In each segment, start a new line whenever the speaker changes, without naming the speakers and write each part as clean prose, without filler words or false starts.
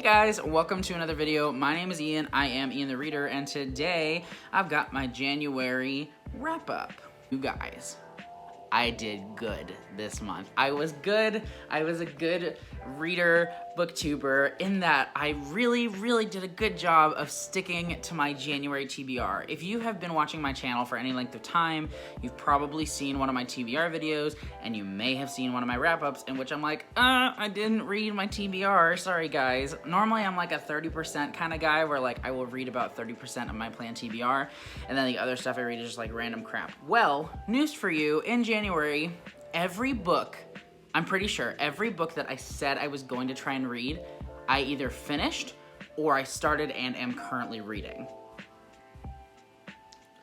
guys, welcome to another video. My name is Ian, I am Ian the Reader, and today I've got my January wrap up. You guys, I did good this month. I was good. I was a good reader, booktuber, in that I really did a good job of sticking to my January TBR. If you have been watching my channel for any length of time, you've probably seen one of my TBR videos, and you may have seen one of my wrap-ups in which I'm like, I didn't read my TBR, sorry guys. Normally I'm like a 30% kind of guy where like I will read about 30% of my planned TBR, and then the other stuff I read is just like random crap. Well, news for you, in January, every book, I'm pretty sure every book that I said I was going to try and read, I either finished or I started and am currently reading.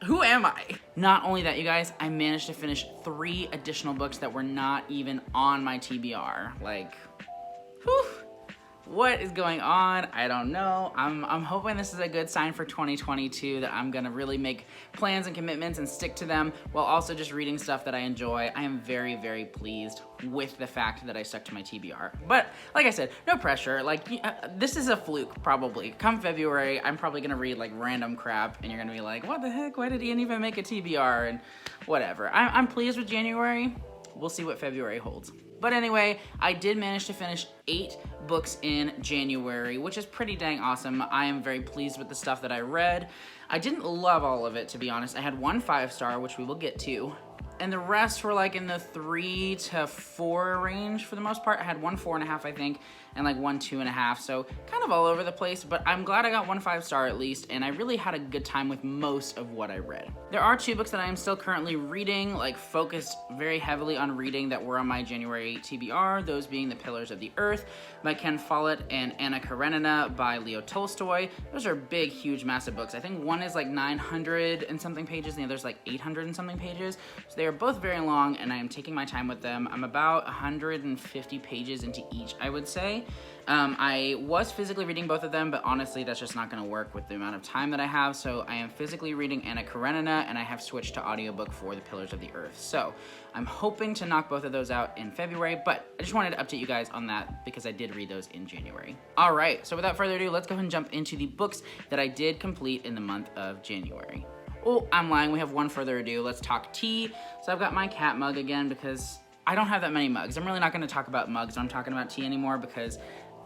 Who am I? Not only that, you guys, I managed to finish 3 additional books that were not even on my TBR. Like, whew. What is going on? I don't know. I'm hoping this is a good sign for 2022, that I'm gonna really make plans and commitments and stick to them while also just reading stuff that I enjoy. I am very pleased with the fact that I stuck to my TBR. But like I said, no pressure. Like, this is a fluke probably. Come February, I'm probably gonna read like random crap and you're gonna be like, what the heck? Why did Ian even make a TBR? And whatever. I'm pleased with January. We'll see what February holds. But anyway, I did manage to finish 8 books in January, which is pretty dang awesome. I am very pleased with the stuff that I read. I didn't love all of it, to be honest. I had 1 5-star, which we will get to, and the rest were like in the 3 to 4 range for the most part. I had 1 4.5, I think, and like 1 2.5, so kind of all over the place, but I'm glad I got 1 5-star at least, and I really had a good time with most of what I read. There are 2 books that I am still currently reading, like focused very heavily on reading, that were on my January TBR, those being The Pillars of the Earth by Ken Follett and Anna Karenina by Leo Tolstoy. Those are big, huge, massive books. I think one is like 900 and something pages, and the other's like 800 and something pages, so they are both very long, and I am taking my time with them. I'm about 150 pages into each, I would say. I was physically reading both of them, but honestly that's just not going to work with the amount of time that I have, so I am physically reading Anna Karenina, and I have switched to audiobook for The Pillars of the Earth. So I'm hoping to knock both of those out in February, but I just wanted to update you guys on that because I did read those in January. Alright, so without further ado, let's go ahead and jump into the books that I did complete in the month of January. Oh, I'm lying, we have one further ado. Let's talk tea. So I've got my cat mug again because I don't have that many mugs. I'm really not going to talk about mugs when I'm talking about tea anymore because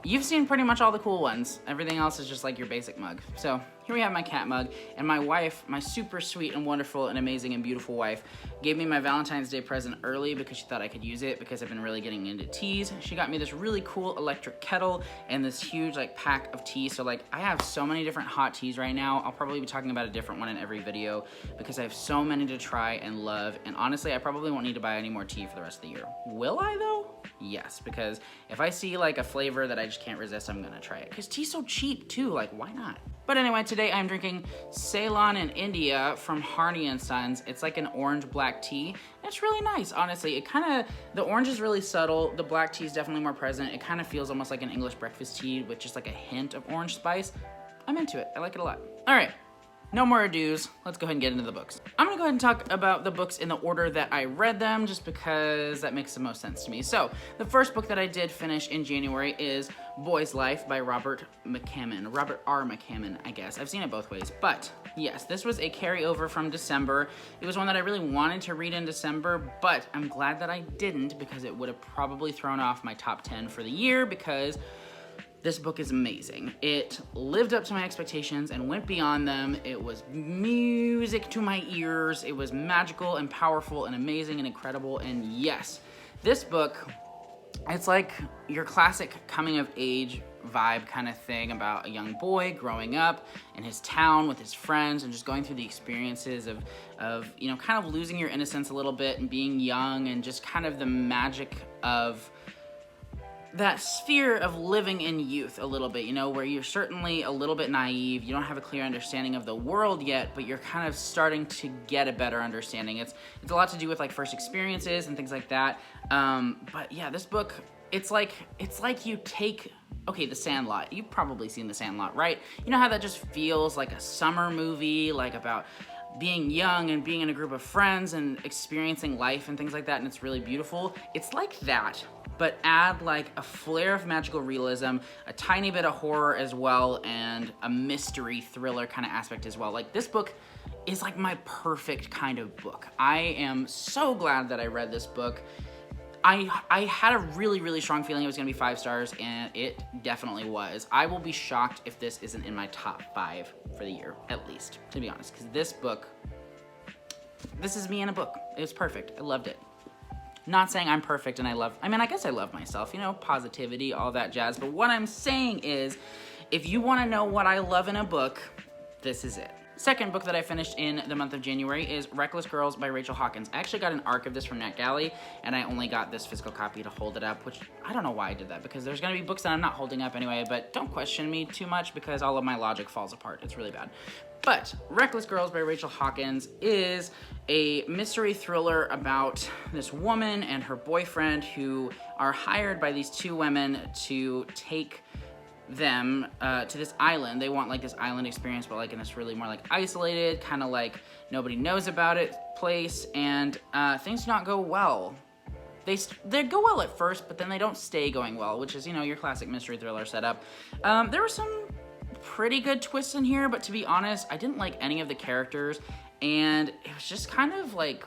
you've seen pretty much all the cool ones. Everything else is just like your basic mug. So here we have my cat mug, and my wife, my super sweet and wonderful and amazing and beautiful wife, gave me my Valentine's Day present early because she thought I could use it because I've been really getting into teas. She got me this really cool electric kettle and this huge like pack of tea. So like I have so many different hot teas right now. I'll probably be talking about a different one in every video because I have so many to try and love. And honestly, I probably won't need to buy any more tea for the rest of the year. Will I though? Yes, because if I see like a flavor that I just can't resist, I'm gonna try it. Because tea's so cheap too, like why not? But anyway, today I'm drinking Ceylon in India from Harney & Sons. It's like an orange black tea. It's really nice, honestly. It kind of, the orange is really subtle. The black tea is definitely more present. It kind of feels almost like an English breakfast tea with just like a hint of orange spice. I'm into it. I like it a lot. All right. No more ados, let's go ahead and get into the books. I'm gonna go ahead and talk about the books in the order that I read them, just because that makes the most sense to me. So, the first book that I did finish in January is Boy's Life by Robert Mccammon. Robert R. Mccammon, I guess. I've seen it both ways. But, yes, this was a carryover from December. It was one that I really wanted to read in December, but I'm glad that I didn't because it would have probably thrown off my top 10 for the year because this book is amazing. It lived up to my expectations and went beyond them. It was music to my ears. It was magical and powerful and amazing and incredible. And yes, this book, it's like your classic coming of age vibe kind of thing about a young boy growing up in his town with his friends and just going through the experiences of you know, kind of losing your innocence a little bit and being young and just kind of the magic of that sphere of living in youth a little bit, you know, where you're certainly a little bit naive, you don't have a clear understanding of the world yet, but you're kind of starting to get a better understanding. It's a lot to do with like first experiences and things like that. But yeah, this book, it's like you take, okay, The Sandlot. You've probably seen The Sandlot, right? You know how that just feels like a summer movie, like about being young and being in a group of friends and experiencing life and things like that, and it's really beautiful. It's like that, but add like a flair of magical realism, a tiny bit of horror as well, and a mystery thriller kind of aspect as well. Like, this book is like my perfect kind of book. I am so glad that I read this book. I had a really, really strong feeling it was going to be 5 stars, and it definitely was. I will be shocked if this isn't in my top 5 for the year, at least, to be honest, because this book, this is me in a book. It was perfect. I loved it. Not saying I'm perfect and I guess I love myself, you know, positivity, all that jazz, but what I'm saying is, if you want to know what I love in a book, this is it. Second book that I finished in the month of January is Reckless Girls by Rachel Hawkins. I actually got an ARC of this from NetGalley, and I only got this physical copy to hold it up, which I don't know why I did that, because there's going to be books that I'm not holding up anyway, but don't question me too much because all of my logic falls apart. It's really bad. But Reckless Girls by Rachel Hawkins is a mystery thriller about this woman and her boyfriend who are hired by these 2 women to take them to this island. They want like this island experience, but like in this really more like isolated, kind of like nobody knows about it place, and things do not go well. They go well at first, but then they don't stay going well, which is, you know, your classic mystery thriller setup. There were some pretty good twists in here, but to be honest, I didn't like any of the characters, and it was just kind of like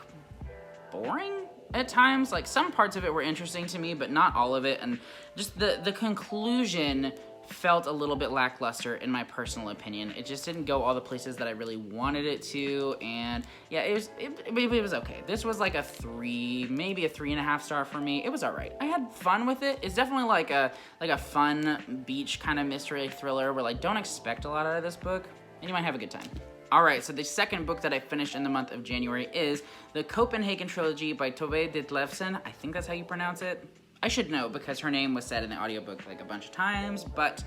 boring at times. Like, some parts of it were interesting to me, but not all of it, and just the conclusion felt a little bit lackluster in my personal opinion. It just didn't go all the places that I really wanted it to, and yeah, it was okay. This was like a 3, maybe a 3.5 star for me. It was all right. I had fun with it. It's definitely like a fun beach kind of mystery thriller where like don't expect a lot out of this book, and you might have a good time. All right, so the second book that I finished in the month of January is the Copenhagen Trilogy by Tove Ditlevsen. I think that's how you pronounce it. I should know because her name was said in the audiobook like a bunch of times, but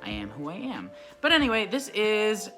I am who I am. But anyway, this is...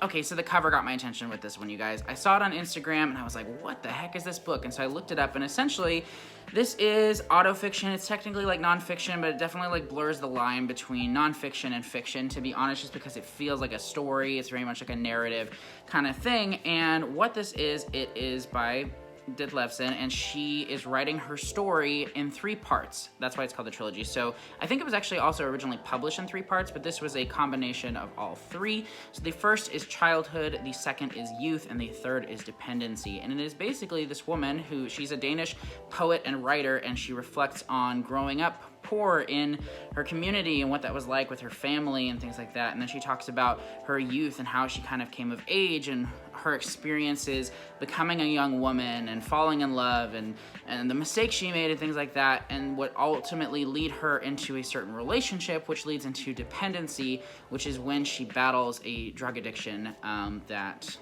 Okay, so the cover got my attention with this one, you guys. I saw it on Instagram, and I was like, what the heck is this book? And so I looked it up, and essentially, this is autofiction. It's technically like nonfiction, but it definitely like blurs the line between nonfiction and fiction, to be honest, just because it feels like a story. It's very much like a narrative kind of thing. And what this is, it is by Ditlevsen, and she is writing her story in 3 parts. That's why it's called the trilogy. So I think it was actually also originally published in 3 parts, but this was a combination of all 3. So the first is childhood, the second is youth, and the third is dependency. And it is basically this woman who, she's a Danish poet and writer, and she reflects on growing up poor in her community and what that was like with her family and things like that. And then she talks about her youth and how she kind of came of age and her experiences becoming a young woman and falling in love and the mistakes she made and things like that, and what ultimately lead her into a certain relationship, which leads into dependency, which is when she battles a drug addiction that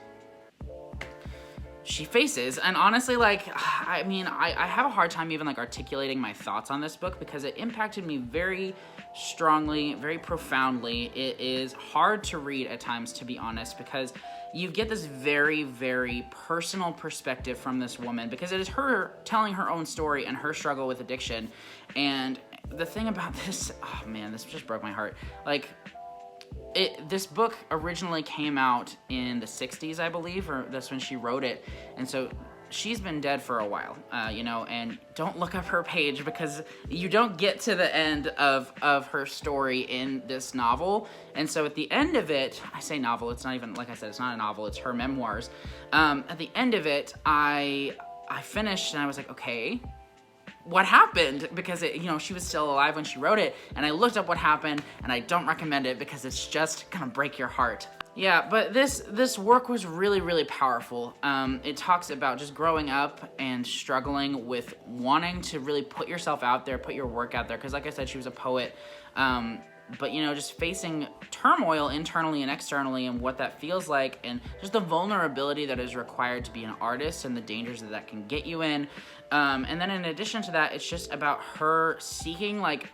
she faces. And honestly, like, I mean, I have a hard time even like articulating my thoughts on this book because it impacted me very strongly, very profoundly. It is hard to read at times, to be honest, because you get this very, very personal perspective from this woman, because it is her telling her own story and her struggle with addiction. And the thing about this, oh man, this just broke my heart. Like, this book originally came out in the 60s, I believe, or that's when she wrote it. And so she's been dead for a while, you know, and don't look up her page because you don't get to the end of her story in this novel. And so at the end of it, I say novel, it's not even, like I said, it's not a novel, it's her memoirs. At the end of it, I finished and I was like, okay, what happened? Because it, you know, she was still alive when she wrote it, and I looked up what happened, and I don't recommend it because it's just gonna break your heart. Yeah, but this work was really, really powerful. It talks about just growing up and struggling with wanting to really put yourself out there, put your work out there, because like I said, she was a poet, but you know, just facing turmoil internally and externally and what that feels like, and just the vulnerability that is required to be an artist and the dangers that can get you in. And then in addition to that, it's just about her seeking, like,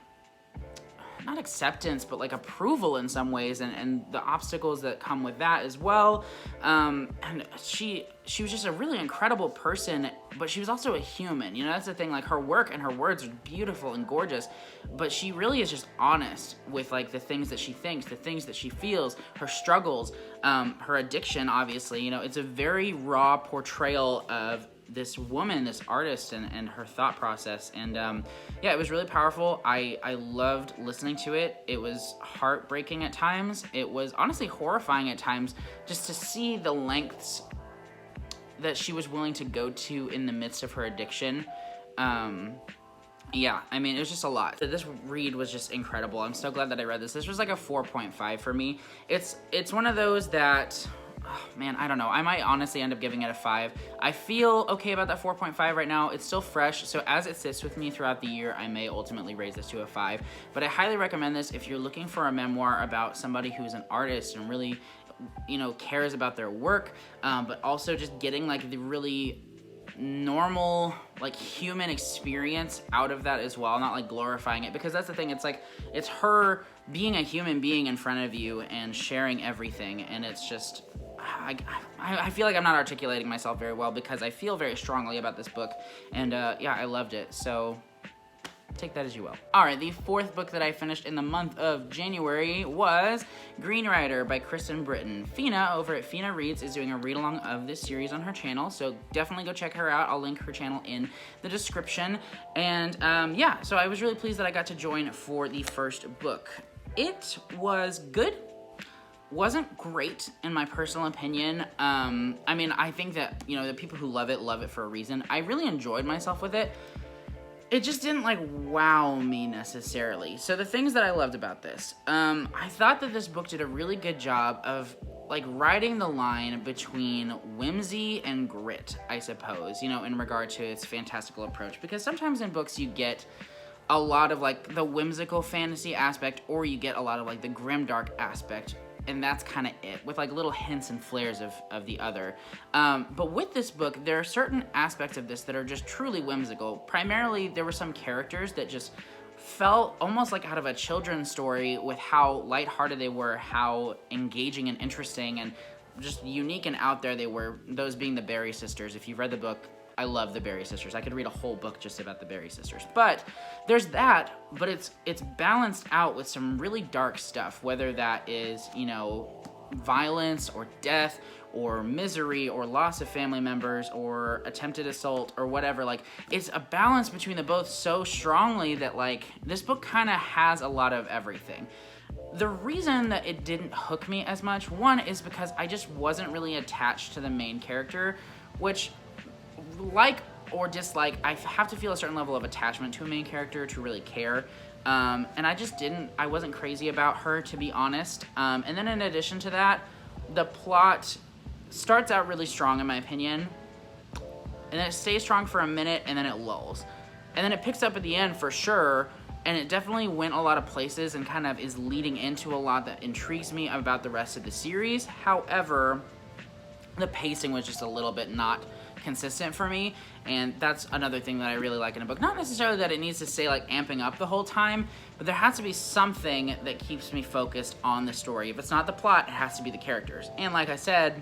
not acceptance, but like approval in some ways, and the obstacles that come with that as well. And she was just a really incredible person, but she was also a human. You know, that's the thing, like her work and her words are beautiful and gorgeous, but she really is just honest with like the things that she thinks, the things that she feels, her struggles, her addiction, obviously. You know, it's a very raw portrayal of this woman, this artist, and her thought process. And yeah, it was really powerful. I loved listening to it. It was heartbreaking at times. It was honestly horrifying at times, just to see the lengths that she was willing to go to in the midst of her addiction. Yeah, I mean, it was just a lot. This read was just incredible. I'm so glad that I read this. This was like a 4.5 for me. It's one of those that, oh, man, I don't know. I might honestly end up giving it a 5. I feel okay about that 4.5 right now. It's still fresh, so as it sits with me throughout the year, I may ultimately raise this to a 5. But I highly recommend this if you're looking for a memoir about somebody who's an artist and really, you know, cares about their work, but also just getting like the really normal, like, human experience out of that as well, not like glorifying it, because that's the thing. It's like, it's her being a human being in front of you and sharing everything, and it's just, I feel like I'm not articulating myself very well because I feel very strongly about this book, and yeah, I loved it. So take that as you will. All right, the fourth book that I finished in the month of January was Green Rider by Kristen Britton. Fina over at Fina Reads is doing a read-along of this series on her channel, so definitely go check her out. I'll link her channel in the description. And yeah, so I was really pleased that I got to join for the first book. It was good. Wasn't great in my personal opinion. I mean, I think that, you know, the people who love it for a reason. I really enjoyed myself with it. It just didn't like wow me necessarily. So the things that I loved about this, I thought that this book did a really good job of like riding the line between whimsy and grit, I suppose, you know, in regard to its fantastical approach. Because sometimes in books you get a lot of like the whimsical fantasy aspect, or you get a lot of like the grimdark aspect, and that's kind of it, with like little hints and flares of the other. But with this book, there are certain aspects of this that are just truly whimsical. Primarily, there were some characters that just felt almost like out of a children's story with how lighthearted they were, how engaging and interesting and just unique and out there they were, those being the Berry sisters. If you've read the book, I love the Berry sisters. I could read a whole book just about the Berry sisters. But there's that, but it's balanced out with some really dark stuff, whether that is, you know, violence or death or misery or loss of family members or attempted assault or whatever. Like, it's a balance between the both so strongly that, like, this book kind of has a lot of everything. The reason that it didn't hook me as much, one, is because I just wasn't really attached to the main character, which, like or dislike, I have to feel a certain level of attachment to a main character to really care. And I wasn't crazy about her, to be honest. And then in addition to that, the plot starts out really strong, in my opinion, and then it stays strong for a minute, and then it lulls. And then it picks up at the end for sure, and it definitely went a lot of places and kind of is leading into a lot that intrigues me about the rest of the series. However, the pacing was just a little bit not consistent for me, and that's another thing that I really like in a book. Not necessarily that it needs to stay like amping up the whole time, but there has to be something that keeps me focused on the story. If it's not the plot, it has to be the characters. And like I said,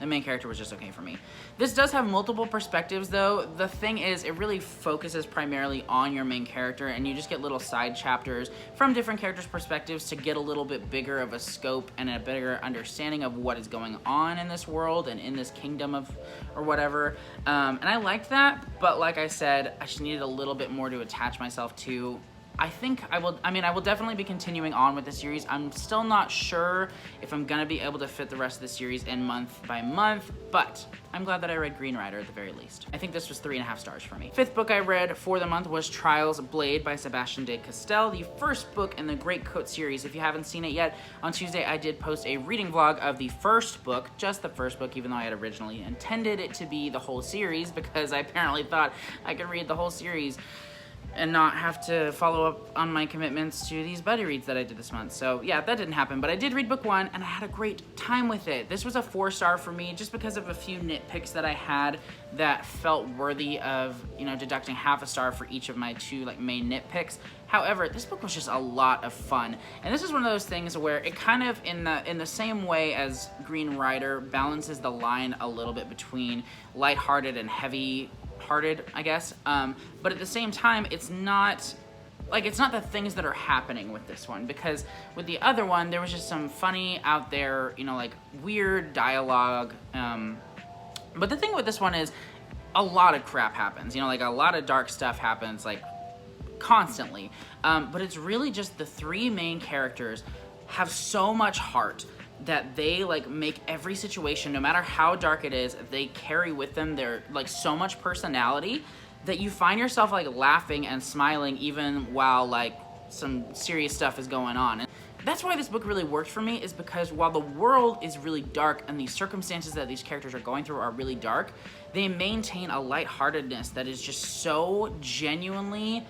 the main character was just okay for me. This does have multiple perspectives, though. The thing is, it really focuses primarily on your main character, and you just get little side chapters from different characters' perspectives to get a little bit bigger of a scope and a bigger understanding of what is going on in this world and in this kingdom of, or whatever. And I liked that, but like I said, I just needed a little bit more to attach myself to. I think I will definitely be continuing on with the series. I'm still not sure if I'm gonna be able to fit the rest of the series in month by month, but I'm glad that I read Green Rider at the very least. I think this was 3.5 stars for me. Fifth book I read for the month was Trials Blade by Sebastian de Castell, the first book in the Great Coat series. If you haven't seen it yet, on Tuesday I did post a reading vlog of the first book, just the first book, even though I had originally intended it to be the whole series because I apparently thought I could read the whole series and not have to follow up on my commitments to these buddy reads that I did this month. So yeah, that didn't happen, but I did read book 1 and I had a great time with it. This was a 4-star for me just because of a few nitpicks that I had that felt worthy of, you know, deducting half a star for each of my 2 like main nitpicks. However, this book was just a lot of fun. And this is one of those things where it kind of, in the same way as Green Rider, balances the line a little bit between lighthearted and heavy-hearted, I guess. But at the same time, it's not the things that are happening with this one, because with the other one, there was just some funny out there, you know, like weird dialogue. But the thing with this one is, a lot of crap happens, you know, like a lot of dark stuff happens, like constantly. But it's really just the three main characters have so much heart that they like make every situation, no matter how dark it is, they carry with them their like so much personality that you find yourself like laughing and smiling even while like some serious stuff is going on. And that's why this book really worked for me, is because while the world is really dark and the circumstances that these characters are going through are really dark, they maintain a lightheartedness that is just so genuinely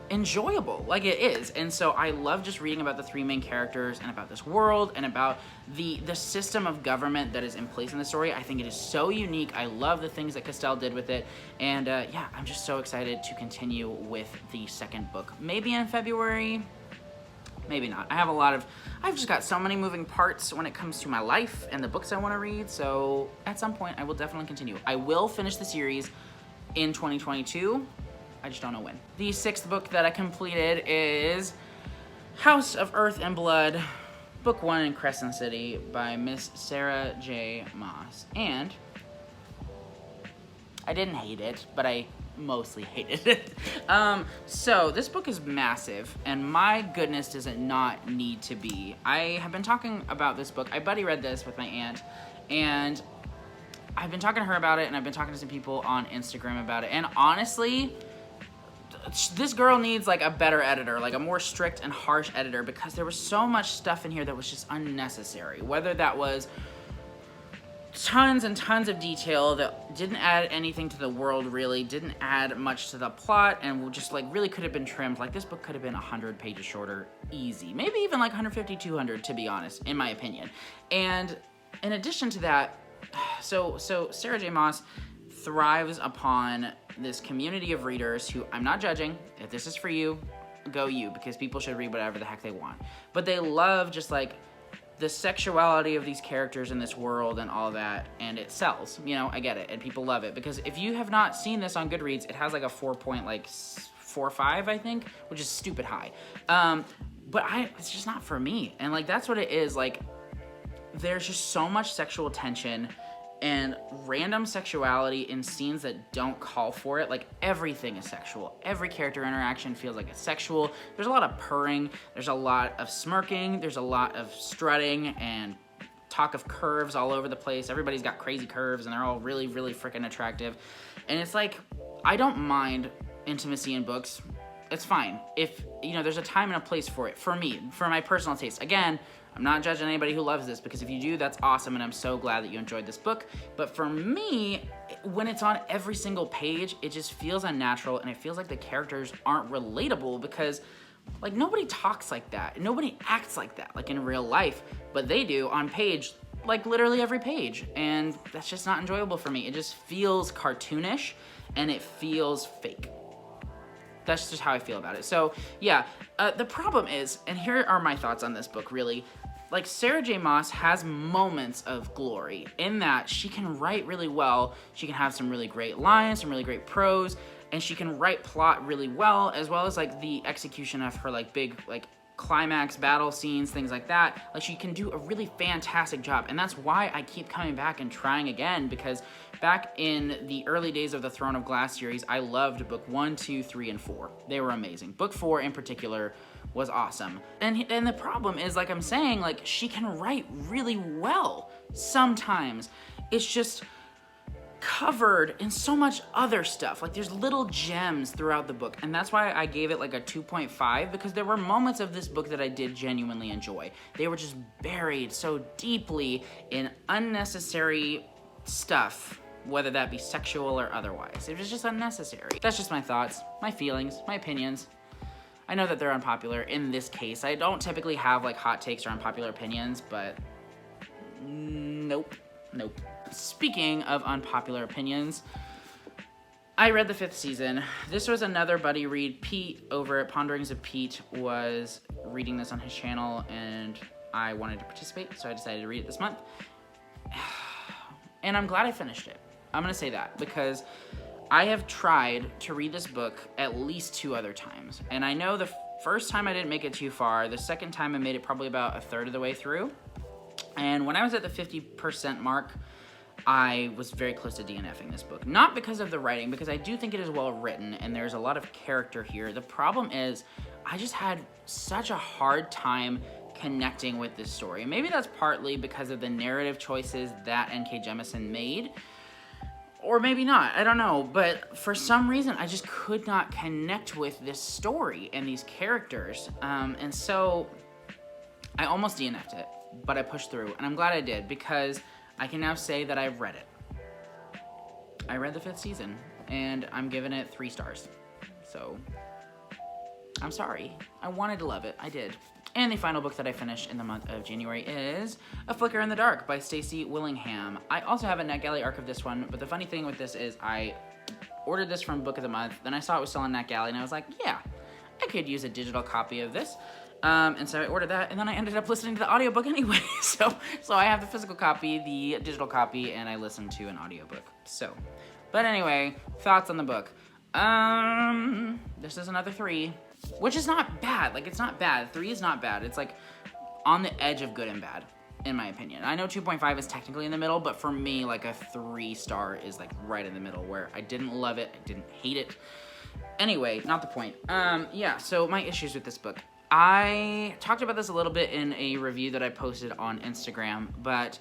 enjoyable, like it is. And so I love just reading about the three main characters and about this world and about the system of government that is in place in the story. I think it is so unique. I love the things that Castell did with it, and yeah, I'm just so excited to continue with the second book. Maybe in February, maybe not. I've just got so many moving parts when it comes to my life and the books I want to read, so at some point I will definitely continue. I will finish the series in 2022. I just don't know when. The sixth book that I completed is House of Earth and Blood, Book 1 in Crescent City by Miss Sarah J. Maas. And I didn't hate it, but I mostly hated it. So this book is massive, and my goodness, does it not need to be. I have been talking about this book. I buddy read this with my aunt, and I've been talking to her about it, and I've been talking to some people on Instagram about it, and honestly, this girl needs like a better editor, like a more strict and harsh editor, because there was so much stuff in here that was just unnecessary. Whether that was tons and tons of detail that didn't add anything to the world, really didn't add much to the plot, and just like really could have been trimmed. Like this book could have been 100 pages shorter, easy. Maybe even like 150, 200, to be honest, in my opinion. And in addition to that, so Sarah J. Maas thrives upon this community of readers who, I'm not judging. If this is for you, go you, because people should read whatever the heck they want. But they love just like the sexuality of these characters in this world and all that, and it sells. You know, I get it, and people love it, because if you have not seen this on Goodreads, it has like a 4.45, I think, which is stupid high. But it's just not for me, and like that's what it is. Like, there's just so much sexual tension and random sexuality in scenes that don't call for it. Like, everything is sexual. Every character interaction feels like it's sexual. There's a lot of purring. There's a lot of smirking. There's a lot of strutting and talk of curves all over the place. Everybody's got crazy curves, and they're all really, really freaking attractive. And it's like, I don't mind intimacy in books. It's fine. If, you know, there's a time and a place for it. For me, for my personal taste. Again, I'm not judging anybody who loves this, because if you do, that's awesome, and I'm so glad that you enjoyed this book. But for me, when it's on every single page, it just feels unnatural, and it feels like the characters aren't relatable, because like nobody talks like that. Nobody acts like that, like in real life, but they do on page, like literally every page. And that's just not enjoyable for me. It just feels cartoonish, and it feels fake. That's just how I feel about it. So yeah, the problem is, and here are my thoughts on this book really, like Sarah J. Maas has moments of glory in that she can write really well, she can have some really great lines, some really great prose, and she can write plot really well as like the execution of her like big like climax battle scenes, things like that. Like, she can do a really fantastic job, and that's why I keep coming back and trying again, because back in the early days of the Throne of Glass series, I loved book 1, 2, 3, and 4. They were amazing. Book 4 in particular was awesome. And the problem is, like I'm saying, like, she can write really well sometimes. It's just covered in so much other stuff. Like, there's little gems throughout the book, and that's why I gave it like a 2.5, because there were moments of this book that I did genuinely enjoy. They were just buried so deeply in unnecessary stuff, whether that be sexual or otherwise. It was just unnecessary. That's just my thoughts, my feelings, my opinions. I know that they're unpopular in this case. I don't typically have like hot takes or unpopular opinions, but nope. Speaking of unpopular opinions, I read the 5th season. This was another buddy read. Pete over at Ponderings of Pete was reading this on his channel, and I wanted to participate, so I decided to read it this month. And I'm glad I finished it. I'm gonna say that, because I have tried to read this book at least 2 other times. And I know the first time I didn't make it too far. The second time I made it probably about a third of the way through. And when I was at the 50% mark, I was very close to DNFing this book. Not because of the writing, because I do think it is well written and there's a lot of character here. The problem is I just had such a hard time connecting with this story. Maybe that's partly because of the narrative choices that N.K. Jemisin made, or maybe not, I don't know. But for some reason, I just could not connect with this story and these characters. And so I almost DNF'd it, but I pushed through. And I'm glad I did, because I can now say that I've read it. I read the 5th season, and I'm giving it 3 stars. So, I'm sorry. I wanted to love it. I did. And the final book that I finished in the month of January is A Flicker in the Dark by Stacy Willingham. I also have a NetGalley arc of this one, but the funny thing with this is I ordered this from Book of the Month, then I saw it was still on NetGalley, and I was like, yeah, I could use a digital copy of this. And so I ordered that, and then I ended up listening to the audiobook anyway. So I have the physical copy, the digital copy, and I listened to an audiobook. So, but anyway, thoughts on the book. This is another 3, which is not bad. Like, it's not bad. 3 is not bad. It's like on the edge of good and bad, in my opinion. I know 2.5 is technically in the middle, but for me, like, a 3-star is like right in the middle, where I didn't love it, I didn't hate it. Anyway, not the point. Yeah, so my issues with this book. I talked about this a little bit in a review that I posted on Instagram, but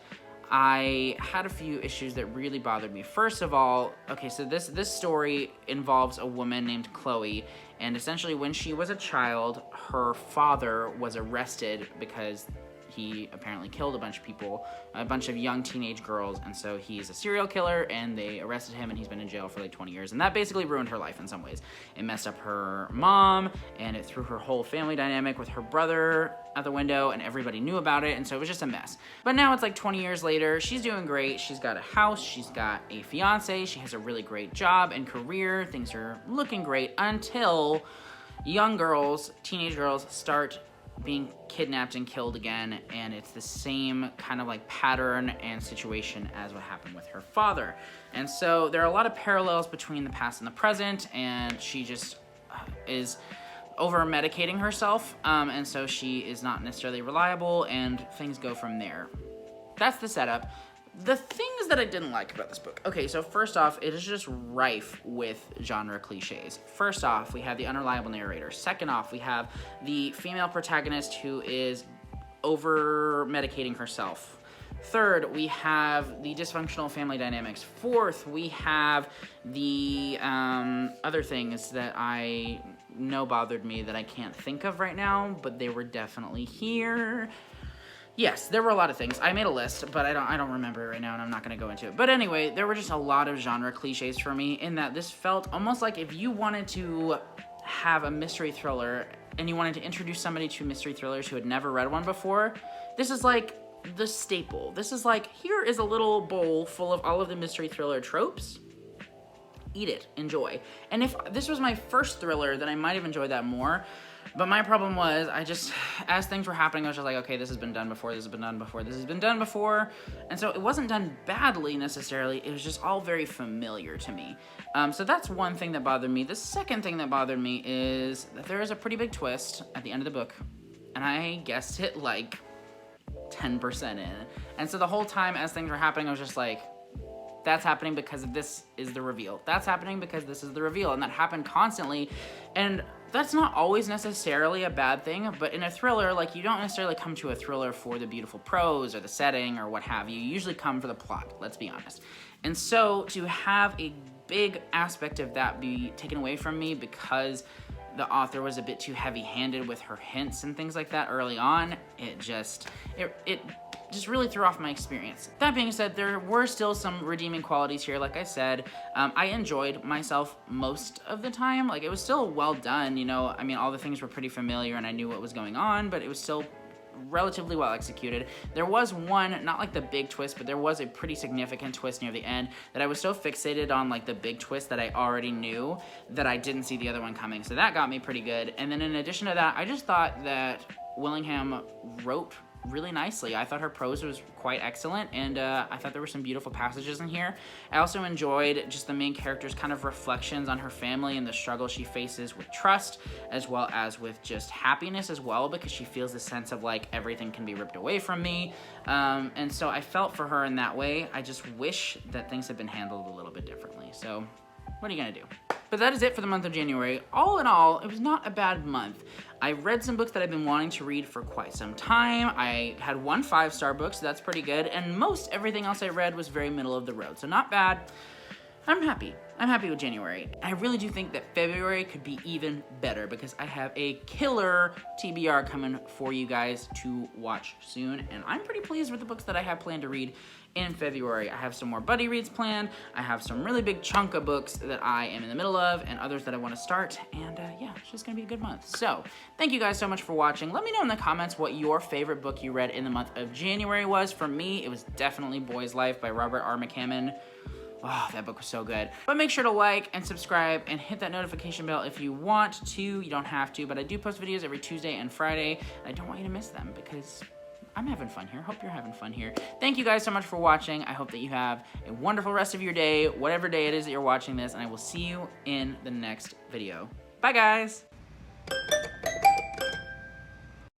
I had a few issues that really bothered me. First of all, okay, so this story involves a woman named Chloe, and essentially when she was a child, her father was arrested because he apparently killed a bunch of people, a bunch of young teenage girls, and so he's a serial killer, and they arrested him, and he's been in jail for like 20 years, and that basically ruined her life in some ways. It messed up her mom, and it threw her whole family dynamic with her brother out the window, and everybody knew about it, and so it was just a mess. But now it's like 20 years later, she's doing great, she's got a house, she's got a fiance, she has a really great job and career, things are looking great, until young girls, teenage girls, start being kidnapped and killed again, and it's the same kind of like pattern and situation as what happened with her father. And so there are a lot of parallels between the past and the present, and she just is over-medicating herself, and so she is not necessarily reliable, and things go from there. That's the setup. The things that I didn't like about this book. Okay, so first off, it is just rife with genre cliches. First off, we have the unreliable narrator. Second off, we have the female protagonist who is over-medicating herself. Third, we have the dysfunctional family dynamics. Fourth, we have the other things that I know bothered me that I can't think of right now, but they were definitely here. Yes, there were a lot of things. I made a list, but I don't remember it right now, and I'm not going to go into it. But anyway, there were just a lot of genre cliches for me, in that this felt almost like if you wanted to have a mystery thriller and you wanted to introduce somebody to mystery thrillers who had never read one before, this is like the staple. This is like, here is a little bowl full of all of the mystery thriller tropes. Eat it. Enjoy. And if this was my first thriller, then I might have enjoyed that more. But my problem was, as things were happening, I was just like, okay, this has been done before, this has been done before, this has been done before. And so it wasn't done badly necessarily, it was just all very familiar to me. So that's one thing that bothered me. The second thing that bothered me is that there is a pretty big twist at the end of the book, and I guessed it like 10% in. And so the whole time as things were happening, I was just like, that's happening because this is the reveal. That's happening because this is the reveal. And that happened constantly. And that's not always necessarily a bad thing, but in a thriller, like, you don't necessarily come to a thriller for the beautiful prose or the setting or what have you. You usually come for the plot, let's be honest. And so to have a big aspect of that be taken away from me because the author was a bit too heavy-handed with her hints and things like that early on, it just really threw off my experience. That being said, there were still some redeeming qualities here. Like I said, I enjoyed myself most of the time. Like, it was still well done, you know. I mean, all the things were pretty familiar and I knew what was going on, but it was still relatively well executed. There was one, not like the big twist, but there was a pretty significant twist near the end that I was so fixated on, like the big twist that I already knew, that I didn't see the other one coming. So that got me pretty good. And then in addition to that, I just thought that Willingham wrote really nicely. I thought her prose was quite excellent, and I thought there were some beautiful passages in here. I also enjoyed just the main character's kind of reflections on her family and the struggle she faces with trust, as well as with just happiness as well, because she feels the sense of like everything can be ripped away from me. And so I felt for her in that way. I just wish that things had been handled a little bit differently. So what are you gonna do? But that is it for the month of January. All in all, it was not a bad month. I read some books that I've been wanting to read for quite some time. I had one 5-star book, so that's pretty good. And most everything else I read was very middle of the road, so not bad. I'm happy. I'm happy with January. I really do think that February could be even better because I have a killer TBR coming for you guys to watch soon. And I'm pretty pleased with the books that I have planned to read in February. I have some more buddy reads planned. I have some really big chunk of books that I am in the middle of and others that I want to start. And yeah, it's just going to be a good month. So thank you guys so much for watching. Let me know in the comments what your favorite book you read in the month of January was. For me, it was definitely Boy's Life by Robert R. Mccammon. Oh, that book was so good. But make sure to like and subscribe and hit that notification bell if you want to. You don't have to, but I do post videos every Tuesday and Friday. And I don't want you to miss them because I'm having fun here. Hope you're having fun here. Thank you guys so much for watching. I hope that you have a wonderful rest of your day, whatever day it is that you're watching this, and I will see you in the next video. Bye, guys.